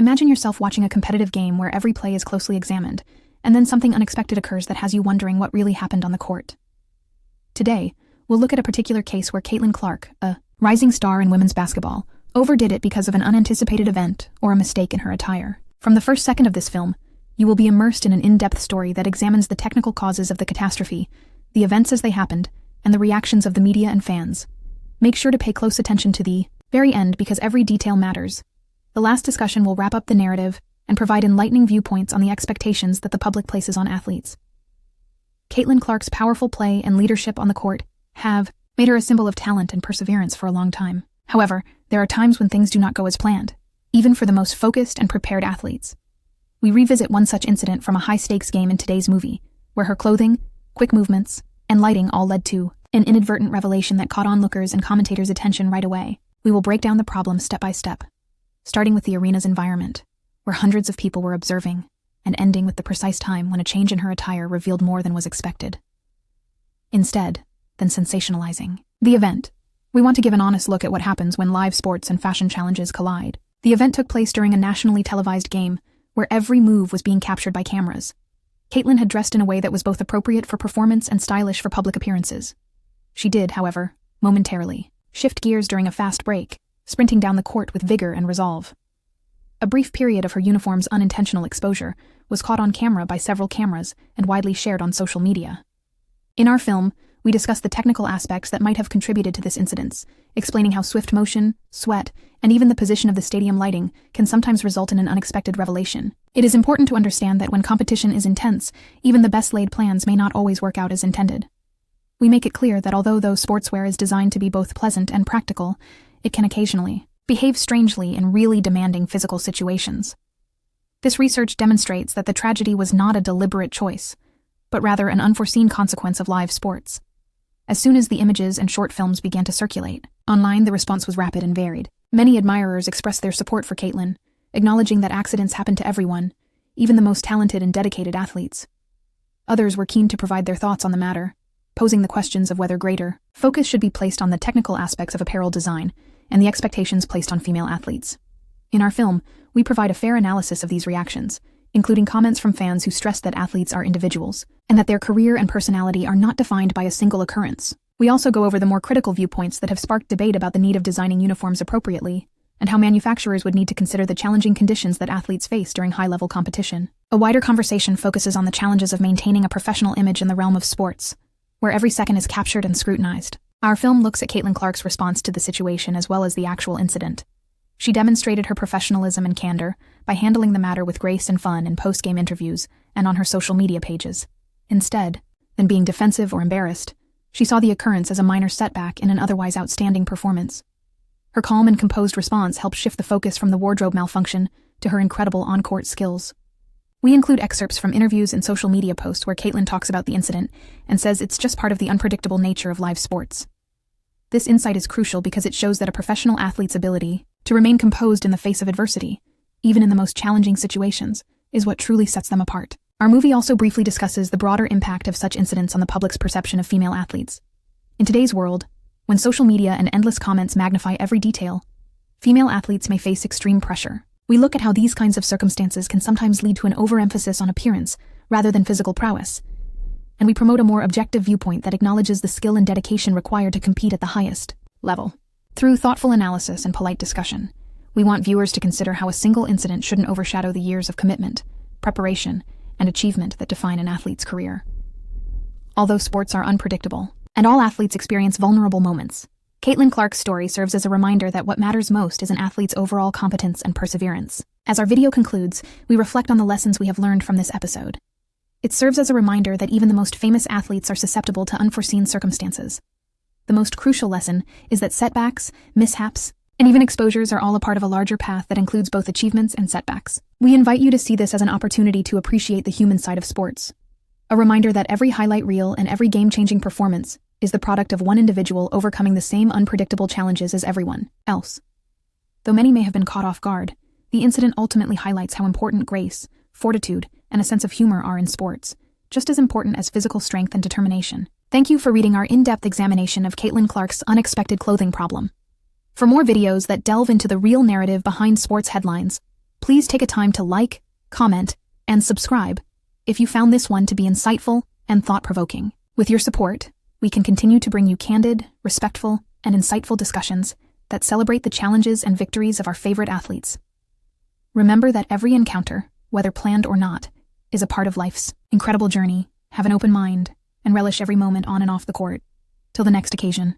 Imagine yourself watching a competitive game where every play is closely examined, and then something unexpected occurs that has you wondering what really happened on the court. Today, we'll look at a particular case where Caitlin Clark, a rising star in women's basketball, overdid it because of an unanticipated event or a mistake in her attire. From the first second of this film, you will be immersed in an in-depth story that examines the technical causes of the catastrophe, the events as they happened, and the reactions of the media and fans. Make sure to pay close attention to the very end because every detail matters. The last discussion will wrap up the narrative and provide enlightening viewpoints on the expectations that the public places on athletes. Caitlin Clark's powerful play and leadership on the court have made her a symbol of talent and perseverance for a long time. However, there are times when things do not go as planned, even for the most focused and prepared athletes. We revisit one such incident from a high-stakes game in today's movie, where her clothing, quick movements, and lighting all led to an inadvertent revelation that caught onlookers and commentators' attention right away. We will break down the problem step by step, starting with the arena's environment, where hundreds of people were observing, and ending with the precise time when a change in her attire revealed more than was expected. Instead, than sensationalizing the event, we want to give an honest look at what happens when live sports and fashion challenges collide. The event took place during a nationally televised game, where every move was being captured by cameras. Caitlin had dressed in a way that was both appropriate for performance and stylish for public appearances. She did, however, momentarily shift gears during a fast break, sprinting down the court with vigor and resolve. A brief period of her uniform's unintentional exposure was caught on camera by several cameras and widely shared on social media. In our film, we discuss the technical aspects that might have contributed to this incident, explaining how swift motion, sweat, and even the position of the stadium lighting can sometimes result in an unexpected revelation. It is important to understand that when competition is intense, even the best-laid plans may not always work out as intended. We make it clear that although sportswear is designed to be both pleasant and practical, it can occasionally behave strangely in really demanding physical situations. This research demonstrates that the tragedy was not a deliberate choice, but rather an unforeseen consequence of live sports. As soon as the images and short films began to circulate online, the response was rapid and varied. Many admirers expressed their support for Caitlin, acknowledging that accidents happen to everyone, even the most talented and dedicated athletes. Others were keen to provide their thoughts on the matter, posing the questions of whether greater focus should be placed on the technical aspects of apparel design and the expectations placed on female athletes. In our film, we provide a fair analysis of these reactions, including comments from fans who stress that athletes are individuals, and that their career and personality are not defined by a single occurrence. We also go over the more critical viewpoints that have sparked debate about the need of designing uniforms appropriately, and how manufacturers would need to consider the challenging conditions that athletes face during high-level competition. A wider conversation focuses on the challenges of maintaining a professional image in the realm of sports, where every second is captured and scrutinized. Our film looks at Caitlin Clark's response to the situation as well as the actual incident. She demonstrated her professionalism and candor by handling the matter with grace and fun in post-game interviews and on her social media pages. Instead than being defensive or embarrassed, she saw the occurrence as a minor setback in an otherwise outstanding performance. Her calm and composed response helped shift the focus from the wardrobe malfunction to her incredible on-court skills. We include excerpts from interviews and social media posts where Caitlin talks about the incident and says it's just part of the unpredictable nature of live sports. This insight is crucial because it shows that a professional athlete's ability to remain composed in the face of adversity, even in the most challenging situations, is what truly sets them apart. Our movie also briefly discusses the broader impact of such incidents on the public's perception of female athletes. In today's world, when social media and endless comments magnify every detail, female athletes may face extreme pressure. We look at how these kinds of circumstances can sometimes lead to an overemphasis on appearance rather than physical prowess, and we promote a more objective viewpoint that acknowledges the skill and dedication required to compete at the highest level. Through thoughtful analysis and polite discussion, we want viewers to consider how a single incident shouldn't overshadow the years of commitment, preparation, and achievement that define an athlete's career. Although sports are unpredictable, and all athletes experience vulnerable moments, Caitlin Clark's story serves as a reminder that what matters most is an athlete's overall competence and perseverance. As our video concludes, we reflect on the lessons we have learned from this episode. It serves as a reminder that even the most famous athletes are susceptible to unforeseen circumstances. The most crucial lesson is that setbacks, mishaps, and even exposures are all a part of a larger path that includes both achievements and setbacks. We invite you to see this as an opportunity to appreciate the human side of sports. A reminder that every highlight reel and every game-changing performance is the product of one individual overcoming the same unpredictable challenges as everyone else. Though many may have been caught off guard, the incident ultimately highlights how important grace, fortitude, and a sense of humor are in sports, just as important as physical strength and determination. Thank you for reading our in-depth examination of Caitlin Clark's unexpected clothing problem. For more videos that delve into the real narrative behind sports headlines, Please take a time to like, comment, and subscribe if you found this one to be insightful and thought-provoking. With your support, we can continue to bring you candid, respectful, and insightful discussions that celebrate the challenges and victories of our favorite athletes. Remember that every encounter, whether planned or not, is a part of life's incredible journey. Have an open mind and relish every moment on and off the court. Till the next occasion.